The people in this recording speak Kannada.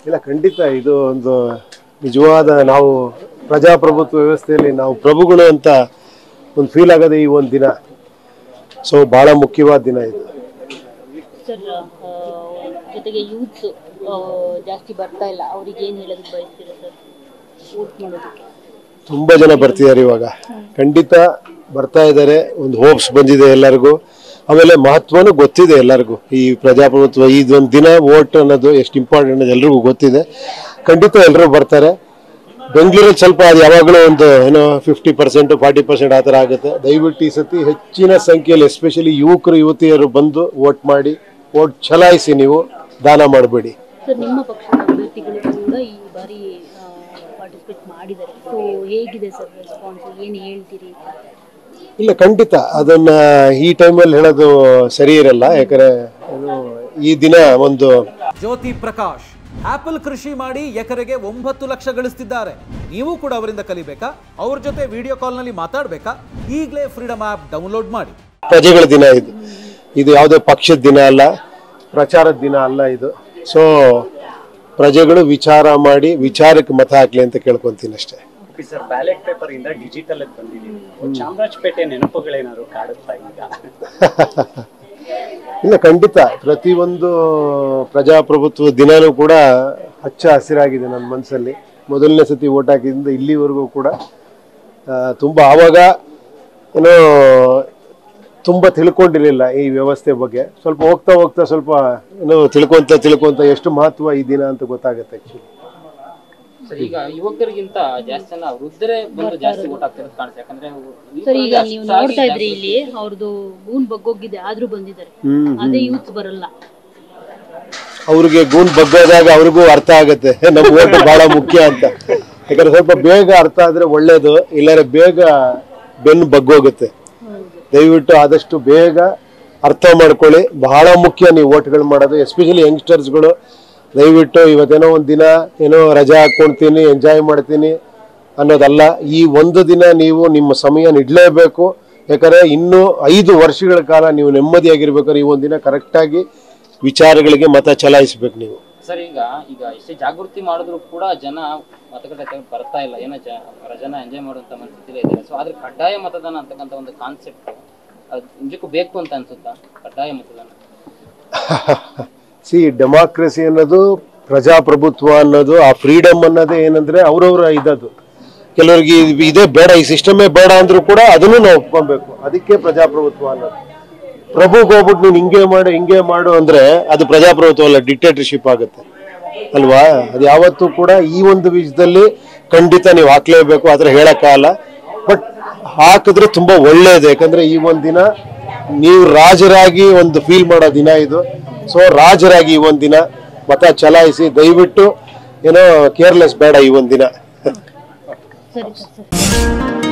ಇಲ್ಲ ಖಂಡಿತ ಇದು ಒಂದು ನಿಜವಾದ ನಾವು ಪ್ರಜಾಪ್ರಭುತ್ವ ವ್ಯವಸ್ಥೆಯಲ್ಲಿ ನಾವು ಪ್ರಭುಗಳು ಅಂತ ಒಂದು ಫೀಲ್ ಆಗೋದೇ ಈ ಒಂದು ದಿನ. ಸೊ ಬಹಳ ಮುಖ್ಯವಾದ ದಿನ ಇದು. ಸರ್, ಜೊತೆಗೆ ಯೂತ್ಸ್ ಜಾಸ್ತಿ ಬರ್ತಾ ಇಲ್ಲ, ಅವ್ರಿಗೆ ಏನು ಹೇಳೋದಕ್ಕೆ ಬಯಸ್ತೀರಾ ಸರ್ ವೋಟ್ ಮಾಡೋದಕ್ಕೆ? ತುಂಬ ಜನ ಬರ್ತಿದ್ದಾರೆ ಇವಾಗ, ಖಂಡಿತ ಬರ್ತಾ ಇದ್ದಾರೆ. ಒಂದು ಹೋಪ್ಸ್ ಬಂದಿದೆ ಎಲ್ಲರಿಗೂ. ಆಮೇಲೆ ಮಹತ್ವನೂ ಗೊತ್ತಿದೆ ಎಲ್ಲರಿಗೂ. ಈ ಪ್ರಜಾಪ್ರಭುತ್ವ ಇದೊಂದು ದಿನ ವೋಟ್ ಅನ್ನೋದು ಎಷ್ಟು ಇಂಪಾರ್ಟೆಂಟ್ ಅನ್ನೋದು ಎಲ್ರಿಗೂ ಗೊತ್ತಿದೆ. ಖಂಡಿತ ಎಲ್ಲರೂ ಬರ್ತಾರೆ. ಬೆಂಗಳೂರಲ್ಲಿ ಸ್ವಲ್ಪ ಅದು ಯಾವಾಗಲೂ ಒಂದು 50% 40% ಆ ಥರ ಆಗುತ್ತೆ. ದಯವಿಟ್ಟು ಈ ಸತಿ ಹೆಚ್ಚಿನ ಸಂಖ್ಯೆಯಲ್ಲಿ ಎಸ್ಪೆಷಲಿ ಯುವಕರು ಯುವತಿಯರು ಬಂದು ವೋಟ್ ಮಾಡಿ, ವೋಟ್ ಚಲಾಯಿಸಿ, ನೀವು ದಾನ ಮಾಡಬೇಡಿ. ಸರ್, ನಿಮ್ಮ ಪಕ್ಷದ ಅಭ್ಯರ್ಥಿಗಳು ಕೂಡ ಈ ಬಾರಿ ಪಾರ್ಟಿಸಿಪೇಟ್ ಮಾಡಿದ್ದಾರೆ. ಸೊ ಹೇಗಿದೆ ಸರ್ ರೆಸ್ಪಾನ್ಸ್, ಏನು ಹೇಳ್ತೀರಿ? ಇಲ್ಲ ಖಂಡಿತ ಅದನ್ನ ಈ ಟೈಮಲ್ಲಿ ಹೇಳೋದು ಸರಿ ಇರಲ್ಲ. ಯಾಕಂದ್ರೆ ಈ ದಿನ ಒಂದು ಜ್ಯೋತಿ ಪ್ರಕಾಶ್ ಆಪಲ್ ಕೃಷಿ ಮಾಡಿ ಎಕರೆಗೆ 9 ಲಕ್ಷ ಗಳಿಸ್ತಿದ್ದಾರೆ. ನೀವು ಕೂಡ ಅವರಿಂದ ಕಲಿಬೇಕಾ? ಅವ್ರ ಜೊತೆ ವಿಡಿಯೋ ಕಾಲ್ನಲ್ಲಿ ಮಾತಾಡಬೇಕಾ? ಈಗಲೇ ಫ್ರೀಡಮ್ ಆ್ಯಪ್ ಡೌನ್ಲೋಡ್ ಮಾಡಿ. ಪ್ರಜೆಗಳ ದಿನ ಇದು ಯಾವುದೇ ಪಕ್ಷದ ದಿನ ಅಲ್ಲ, ಪ್ರಚಾರದ ದಿನ ಅಲ್ಲ ಇದು. ಸೊ ಪ್ರಜೆಗಳು ವಿಚಾರ ಮಾಡಿ ವಿಚಾರಕ್ಕೆ ಮತ ಹಾಕ್ಲಿ ಅಂತ ಕೇಳ್ಕೊಂತೀನಿ ಅಷ್ಟೇ. ಸರ್, ಬ್ಯಾಲೆಟ್ ಪೇಪರ್ ಇಂದ ಡಿಜಿಟಲ್ ಬಂದಿದ್ದೀವಿ. ಚಾಮರಾಜಪೇಟೆ ನೆನಪುಗಳೇನಾದ್ರು ಕಾಡುತ್ತಾ ಈಗ? ಇಲ್ಲ ಖಂಡಿತ ಪ್ರತಿಯೊಂದು ಪ್ರಜಾಪ್ರಭುತ್ವ ದಿನನೂ ಕೂಡ ಹಚ್ಚ ಹಸಿರಾಗಿದೆ ನನ್ನ ಮನಸ್ಸಲ್ಲಿ. ಮೊದಲನೇ ಸತಿ ವೋಟ್ ಹಾಕಿದಿಂದ ಇಲ್ಲಿವರೆಗೂ ಕೂಡ ತುಂಬ ಆವಾಗ ಏನೋ ತುಂಬ ತಿಳ್ಕೊಂಡಿರಲಿಲ್ಲ ಈ ವ್ಯವಸ್ಥೆ ಬಗ್ಗೆ. ಸ್ವಲ್ಪ ಹೋಗ್ತಾ ಹೋಗ್ತಾ ಸ್ವಲ್ಪ ಏನೋ ತಿಳ್ಕೊಂತ ಎಷ್ಟು ಮಹತ್ವ ಈ ದಿನ ಅಂತ ಗೊತ್ತಾಗುತ್ತೆ ಆ್ಯಕ್ಚುಲಿ. ಈಗ ಯುವಕರಿಗಿಂತ ಜಾಸ್ತಿ ಜನ ವೃದ್ಧರೇ ಬಂದು ಜಾಸ್ತಿ ವೋಟ್ ಹಾಕ್ತಿರೋದು ಕಾಣುತ್ತೆ. ಯಾಕಂದ್ರೆ ಸರ್, ಈಗ ನೀವು ನೋಡ್ತಾ ಇದ್ರಿ ಇಲ್ಲಿ ಅವ್ರದ್ದು ಗೂನ್ ಬಗ್ಗೋಗಿದೆ, ಆದ್ರೂ ಬಂದಿದ್ದಾರೆ. ಅದೇ ಯೂತ್ ಬರಲ್ಲ. ಅವ್ರಿಗೆ ಗೂನ್ ಬಗ್ಗೋದಾಗ ಅವ್ರಿಗೂ ಅರ್ಥ ಆಗುತ್ತೆ ನಮ್ಮ ವೋಟ್ ಬಹಳ ಮುಖ್ಯ ಅಂತ. ಯಾಕಂದ್ರೆ ಸ್ವಲ್ಪ ಬೇಗ ಅರ್ಥ ಆದ್ರೆ ಒಳ್ಳೇದು, ಇಲ್ಲಾರೆ ಬೇಗ ಬೆನ್ನು ಬಗ್ಗೋಗುತ್ತೆ. ದಯವಿಟ್ಟು ಆದಷ್ಟು ಬೇಗ ಅರ್ಥ ಮಾಡ್ಕೊಳ್ಳಿ. ಬಹಳ ಮುಖ್ಯ ನೀವು ವೋಟ್ಗಳು ಮಾಡೋದು, ಎಸ್ಪೆಷಲಿ ಯಂಗ್ಸ್ಟರ್ಸ್ಗಳು. ದಯವಿಟ್ಟು ಇವತ್ತೇನೋ ಒಂದು ದಿನ ಏನೋ ರಜಾ ಹಾಕ್ಕೊಳ್ತೀನಿ, ಎಂಜಾಯ್ ಮಾಡ್ತೀನಿ ಅನ್ನೋದಲ್ಲ. ಈ ಒಂದು ದಿನ ನೀವು ನಿಮ್ಮ ಸಮಯ ನೀಡಲೇಬೇಕು. ಯಾಕಂದರೆ ಇನ್ನೂ 5 ವರ್ಷಗಳ ಕಾಲ ನೀವು ನೆಮ್ಮದಿಯಾಗಿರ್ಬೇಕಾದ್ರೆ ಈ ಒಂದು ದಿನ ಕರೆಕ್ಟಾಗಿ ವಿಚಾರಗಳಿಗೆ ಮತ ಚಲಾಯಿಸ್ಬೇಕು ನೀವು. ಸರ್, ಈಗ ಎಷ್ಟೇ ಜಾಗೃತಿ ಮಾಡಿದ್ರು ಕೂಡ ಜನ ಮತಗಟ್ಟೆ ಬರ್ತಾ ಇಲ್ಲ. ಏನೋ ಜನ ಎಂಜಾಯ್ ಮಾಡುವಂತ ಮನಸ್ಥಿತಿಲೇ ಇದ್ದಾರೆ. ಸೊ ಆದ್ರೆ ಕಡ್ಡಾಯ ಮತದಾನ ಅಂತಕ್ಕಂಥ ಒಂದು ಕಾನ್ಸೆಪ್ಟ್ ಅದು ನಿಜಕ್ಕೂ ಬೇಕು ಅಂತ ಅನ್ಸುತ್ತಾ? ಕಡ್ಡಾಯ ಮತದಾನ ಡೆಮಾಕ್ರಸಿ ಅನ್ನೋದು, ಪ್ರಜಾಪ್ರಭುತ್ವ ಅನ್ನೋದು, ಆ ಫ್ರೀಡಮ್ ಅನ್ನೋದೇ ಏನಂದ್ರೆ ಅವ್ರವ್ರ ಇದದು. ಕೆಲವರಿಗೆ ಇದೇ ಬೇಡ, ಈ ಸಿಸ್ಟಮೇ ಬೇಡ ಅಂದ್ರೂ ಕೂಡ ಅದನ್ನು ನಾವು ಒಪ್ಕೊಬೇಕು. ಅದಕ್ಕೆ ಪ್ರಜಾಪ್ರಭುತ್ವ ಅನ್ನೋದು. ಪ್ರಭುಗೆ ಹೋಗ್ಬಿಟ್ಟು ನೀನು ಹಿಂಗೆ ಮಾಡು ಅಂದ್ರೆ ಅದು ಪ್ರಜಾಪ್ರಭುತ್ವ ಅಲ್ಲ, ಡಿಕ್ಟೇಟರ್ಶಿಪ್ ಆಗುತ್ತೆ ಅಲ್ವಾ. ಅದು ಯಾವತ್ತೂ ಕೂಡ ಈ ಒಂದು ವಿಷಯದಲ್ಲಿ ಖಂಡಿತ ನೀವು ಹಾಕ್ಲೇಬೇಕು, ಆ ಥರ ಹೇಳಕ್ಕಾಗಲ್ಲ. ಬಟ್ ಹಾಕಿದ್ರೆ ತುಂಬಾ ಒಳ್ಳೇದು. ಯಾಕಂದ್ರೆ ಈ ಒಂದು ದಿನ ನೀವು ರಾಜರಾಗಿ ಒಂದು ಫೀಲ್ ಮಾಡೋ ದಿನ ಇದು. ಸೊ ರಾಜರಾಗಿ ಈ ಒಂದು ದಿನ ಮತ ಚಲಾಯಿಸಿ. ದಯವಿಟ್ಟು ಏನೋ ಕೇರ್ಲೆಸ್ ಬೇಡ ಈ ಒಂದು ದಿನ. ಸರಿ ಸರ್.